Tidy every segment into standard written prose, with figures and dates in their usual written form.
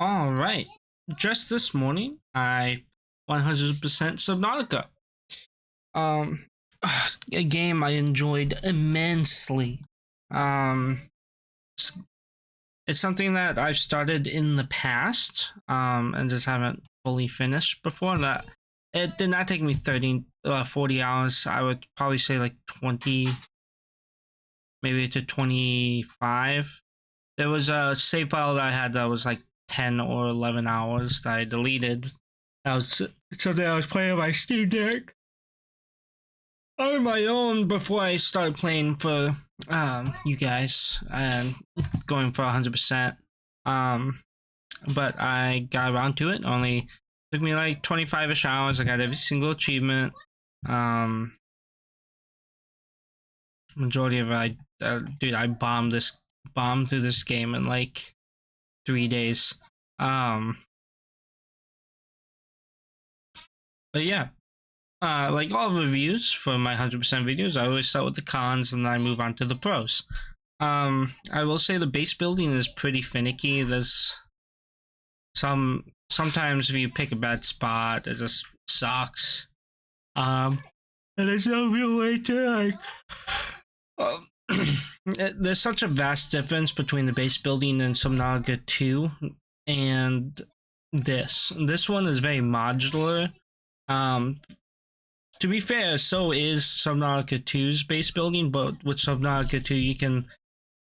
All right. Just this morning, I 100% Subnautica. Um, a game I enjoyed immensely. Um, it's, it's something that I've started in the past, and just haven't fully finished before. That it did not take me 40 hours. I would probably say like 20, maybe to 25. There was a save file that I had that was like 10 or 11 hours that I deleted. That was something I was playing on my Steam Deck on my own before I started playing for you guys and going for 100%. Um, but I got around to it. Only took me like 25ish hours. I got every single achievement. Um, Majority of it, dude, I bombed through this game in like 3 days. Um, but yeah, like all reviews for my 100% videos, I always start with the cons and then I move on to the pros. I will say the base building is pretty finicky. There's sometimes if you pick a bad spot, it just sucks. And there's no real way to like. Um, there's such a vast difference between the base building and Subnautica 2 and this. This one is very modular. Um, to be fair, so is Subnautica 2's base building, but with Subnautica 2, you can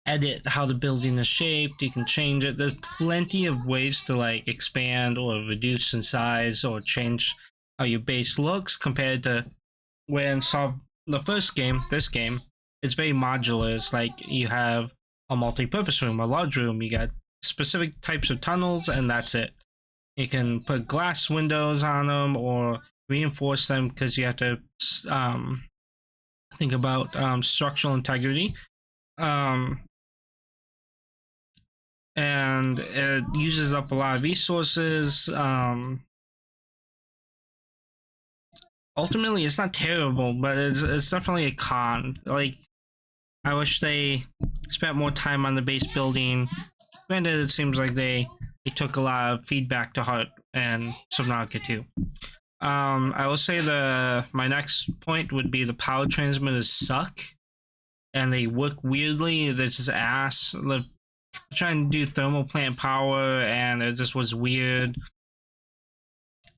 edit how the building is shaped, you can change it. There's plenty of ways to like expand or reduce in size or change how your base looks compared to when the first game, this game, it's very modular. It's like you have a multi-purpose room, a large room, you got specific types of tunnels, and that's it. You can put glass windows on them or reinforce them because you have to think about structural integrity. And it uses up a lot of resources. Ultimately, it's not terrible, but it's definitely a con. Like, I wish they spent more time on the base building. Granted, it seems like they took a lot of feedback to heart and Subnautica 2. I will say my next point would be the power transmitters suck, and they work weirdly. They're just ass. They're trying to do thermal plant power, and it just was weird.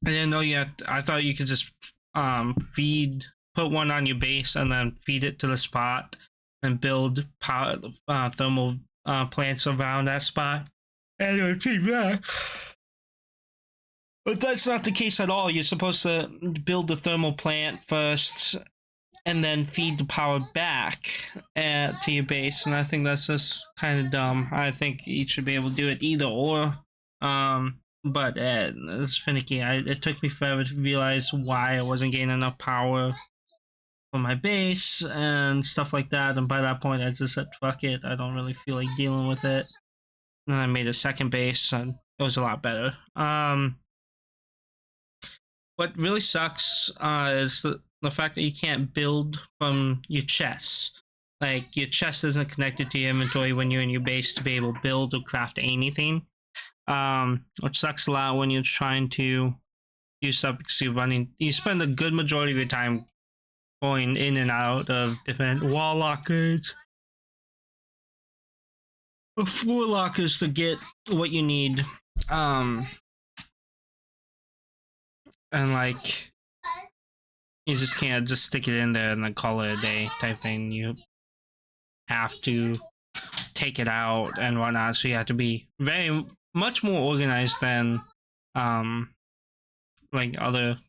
I didn't know yet. I thought you could just put one on your base and then feed it to the spot and build power, thermal plants around that spot, and it would feed back. But that's not the case at all. You're supposed to build the thermal plant first and then feed the power back to your base, and I think that's just kind of dumb. I think you should be able to do it either or. But it's finicky. It took me forever to realize why I wasn't getting enough power for my base and stuff like that. And by that point, I just said, fuck it. I don't really feel like dealing with it. And then I made a second base, and it was a lot better. What really sucks is the fact that you can't build from your chest. Like, your chest isn't connected to your inventory when you're in your base to be able to build or craft anything. Which sucks a lot when you're trying to do stuff because you spend a good majority of your time going in and out of different wall lockers or floor lockers to get what you need. And like, you just can't just stick it in there and then call it a day type thing. You have to take it out and whatnot, so you have to be very much more organized than like other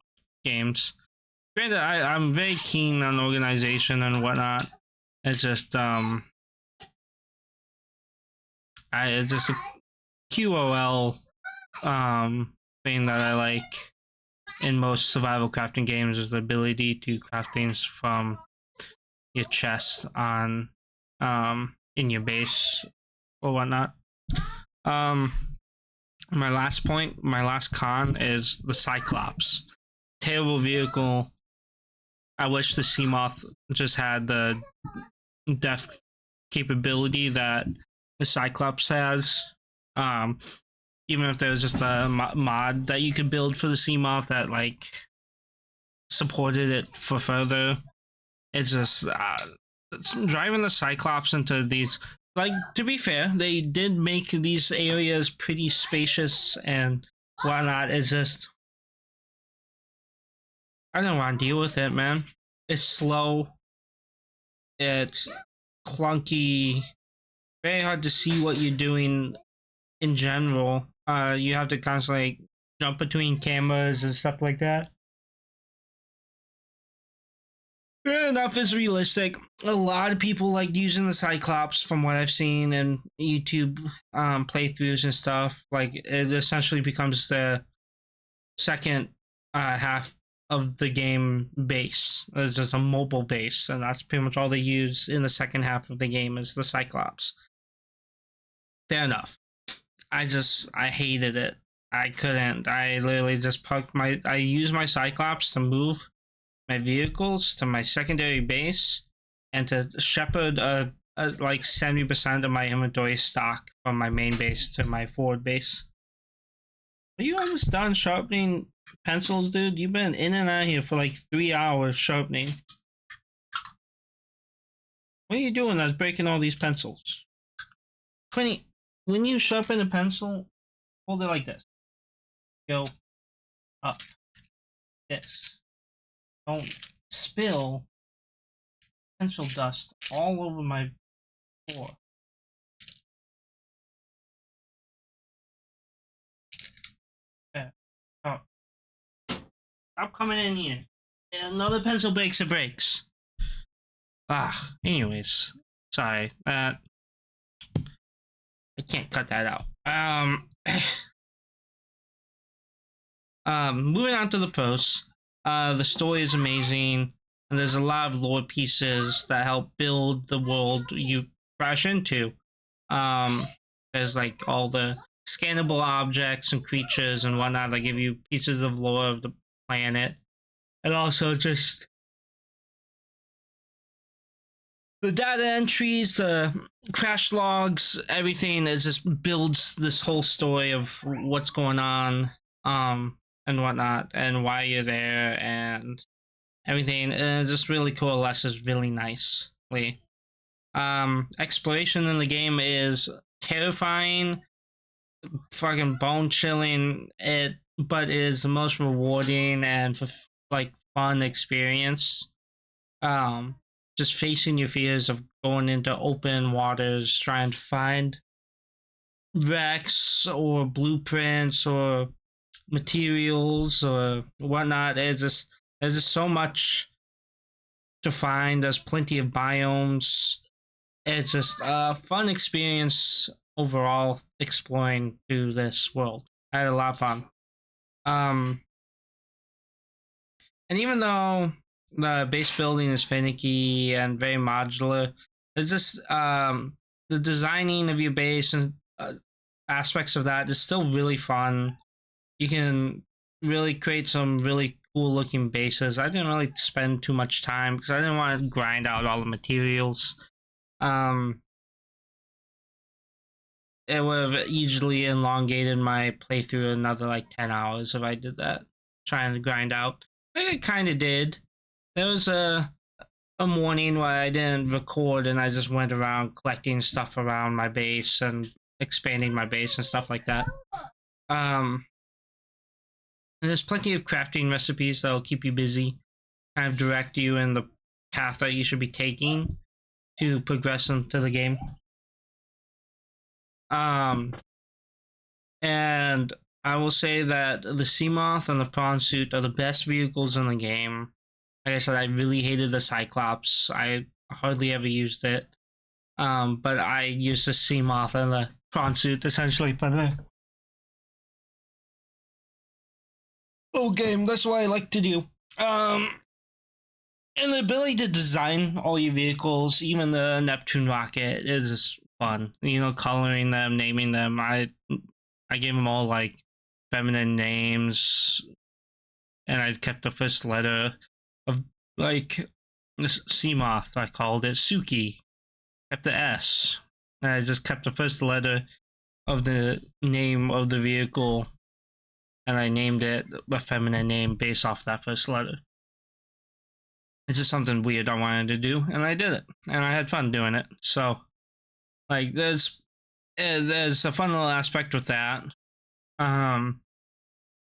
games. Granted, I'm very keen on organization and whatnot. It's just it's just a QOL thing that I like in most survival crafting games, is the ability to craft things from your chest on in your base or whatnot. My last con is the Cyclops. Terrible vehicle. I wish the Seamoth just had the depth capability that the Cyclops has. even if there was just a mod that you could build for the Seamoth that like supported it for further. It's just driving the Cyclops into these. Like, to be fair, they did make these areas pretty spacious and whatnot. It's just I don't want to deal with it, man. It's slow. It's clunky. Very hard to see what you're doing in general. You have to constantly jump between cameras and stuff like that. Fair enough, is realistic. A lot of people like using the Cyclops from what I've seen in YouTube playthroughs and stuff. Like, it essentially becomes the second half of the game base. It's just a mobile base, and that's pretty much all they use in the second half of the game is the Cyclops. Fair enough. I hated it. I couldn't. I literally just I use my Cyclops to move my vehicles to my secondary base and to shepherd like 70% of my inventory stock from my main base to my forward base. Are you almost done sharpening pencils, dude? You've been in and out here for like 3 hours sharpening. What are you doing that's breaking all these pencils? Quinny, when you sharpen a pencil, hold it like this. Go up. This. Don't spill pencil dust all over my floor. Okay. Oh. Stop coming in here. Another pencil breaks, it breaks. Anyways. Sorry. I can't cut that out. Moving on to the posts. The story is amazing, and there's a lot of lore pieces that help build the world you crash into. There's like all the scannable objects and creatures and whatnot that give you pieces of lore of the planet, and also just the data entries, the crash logs, everything. It just builds this whole story of what's going on, and whatnot, and why you're there, and everything. And it just really coalesces really nicely. Exploration in the game is terrifying, fucking bone chilling. But it is the most rewarding and like fun experience. Just facing your fears of going into open waters, trying to find wrecks or blueprints or materials or whatnot. There's just so much to find. There's plenty of biomes. It's just a fun experience overall exploring through this world. I had a lot of fun. And even though the base building is finicky and very modular, it's just the designing of your base and aspects of that is still really fun. You can really create some really cool looking bases. I didn't really spend too much time because I didn't want to grind out all the materials. It would have easily elongated my playthrough another like 10 hours if I did that, trying to grind out. I kind of did. There was a morning where I didn't record and I just went around collecting stuff around my base and expanding my base and stuff like that. There's plenty of crafting recipes that will keep you busy, kind of direct you in the path that you should be taking to progress into the game. And I will say that the Seamoth and the Prawn Suit are the best vehicles in the game. Like I said, I really hated the Cyclops. I hardly ever used it. But I used the Seamoth and the Prawn Suit essentially for the whole game. That's what I like to do. And the ability to design all your vehicles, even the Neptune rocket, is just fun. You know, coloring them, naming them. I gave them all like feminine names, and I kept the first letter of like Seamoth. I called it Suki. Kept the S, and I just kept the first letter of the name of the vehicle, and I named it a feminine name based off that first letter. It's just something weird I wanted to do, and I did it, and I had fun doing it. So, like, there's a fun little aspect with that. The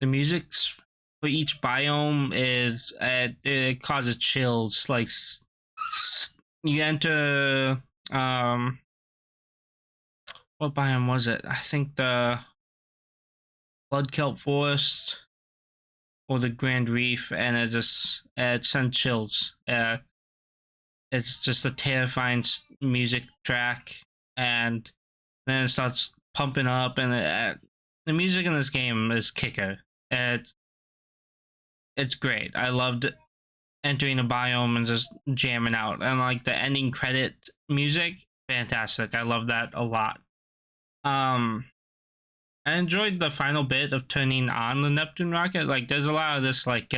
music's for each biome is it causes chills. Like you enter what biome was it? I think the Blood Kelp Forest or the Grand Reef, and it sends chills. It's just a terrifying music track, and then it starts pumping up, and the music in this game is kicker. It's great. I loved entering a biome and just jamming out, and like the ending credit music, fantastic. I love that a lot. I enjoyed the final bit of turning on the Neptune rocket. Like, there's a lot of this like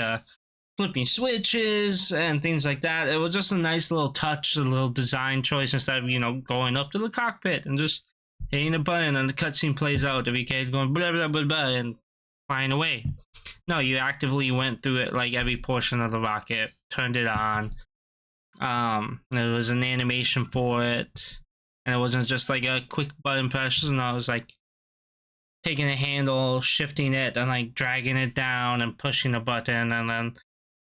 flipping switches and things like that. It was just a nice little touch, a little design choice, instead of going up to the cockpit and just hitting a button and the cutscene plays out. If you keep going blah blah blah blah and flying away. No, you actively went through it, like every portion of the rocket, turned it on. There was an animation for it, and it wasn't just like a quick button press. No, I was like taking a handle, shifting it, and like dragging it down and pushing a button, and then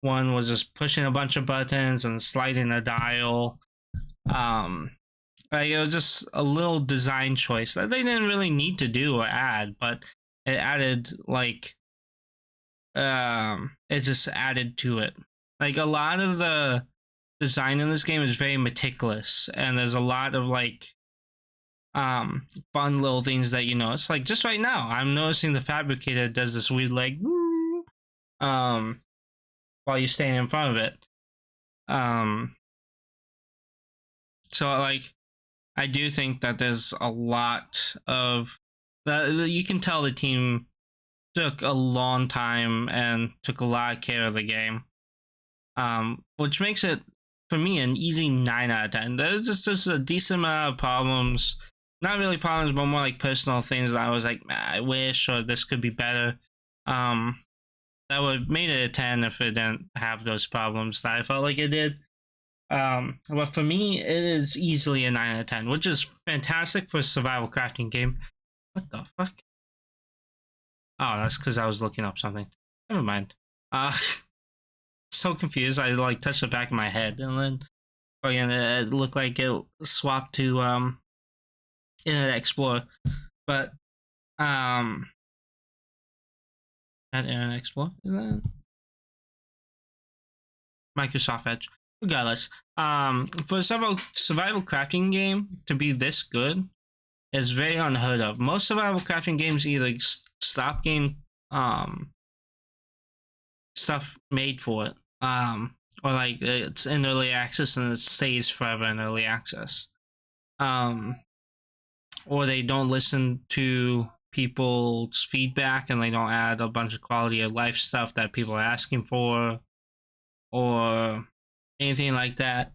one was just pushing a bunch of buttons and sliding a dial. Like, it was just a little design choice that they didn't really need to do or add, but it added like it just added to it. Like, a lot of the design in this game is very meticulous, and there's a lot of like fun little things that it's like just right now I'm noticing the fabricator does this weird like woo, while you're standing in front of it. So like I do think that there's a lot of that. You can tell the team took a long time and took a lot of care of the game, which makes it for me an easy 9 out of 10. There's just a decent amount of problems, not really problems, but more like personal things that I was like, I wish, or this could be better. That would have made it a 10 if it didn't have those problems that I felt like it did. But for me, it is easily a 9 out of 10, which is fantastic for a survival crafting game. What the fuck? Oh, that's because I was looking up something. Never mind. So confused. I like touched the back of my head, and then again, it looked like it swapped to Internet Explorer. But not Internet Explorer, is that Microsoft Edge? Regardless, for a survival crafting game to be this good is very unheard of. Most survival crafting games either stop getting stuff made for it, or like it's in early access and it stays forever in early access, or they don't listen to people's feedback and they don't add a bunch of quality of life stuff that people are asking for, or anything like that,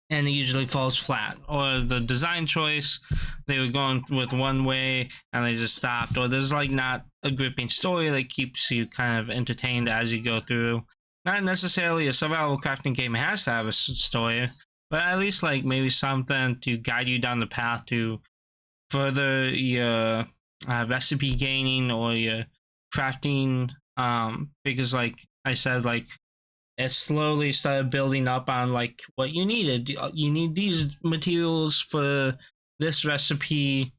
and it usually falls flat. Or the design choice, they were going with one way and they just stopped, or there's like not a gripping story that keeps you kind of entertained as you go through. Not necessarily a survival crafting game has to have a story, but at least like maybe something to guide you down the path to further your recipe gaining or your crafting, because like I said, like it slowly started building up on like what you needed. You need these materials for this recipe,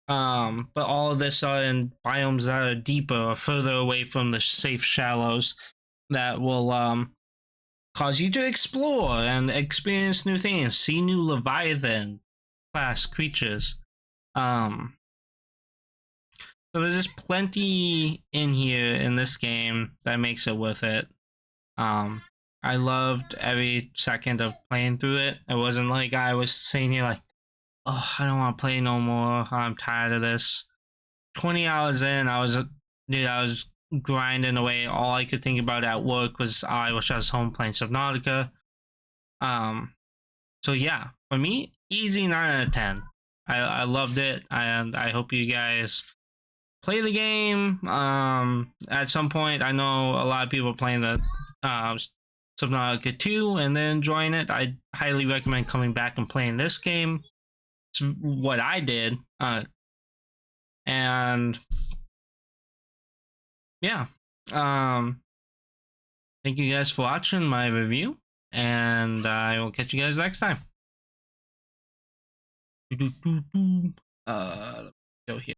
but all of this are in biomes that are deeper or further away from the safe shallows that will cause you to explore and experience new things, see new Leviathan class creatures. So there's just plenty in here in this game that makes it worth it. I loved every second of playing through it. It wasn't like I was sitting here like, oh, I don't want to play no more. I'm tired of this. 20 hours in, I was grinding away. All I could think about at work was, oh, I wish I was home playing Subnautica. So yeah, for me, easy 9 out of 10. I loved it, and I hope you guys play the game. At some point, I know a lot of people are playing the uh, Subnautica 2 and then enjoying it. I highly recommend coming back and playing this game. It's what I did. And yeah. Thank you guys for watching my review, and I will catch you guys next time. Go here.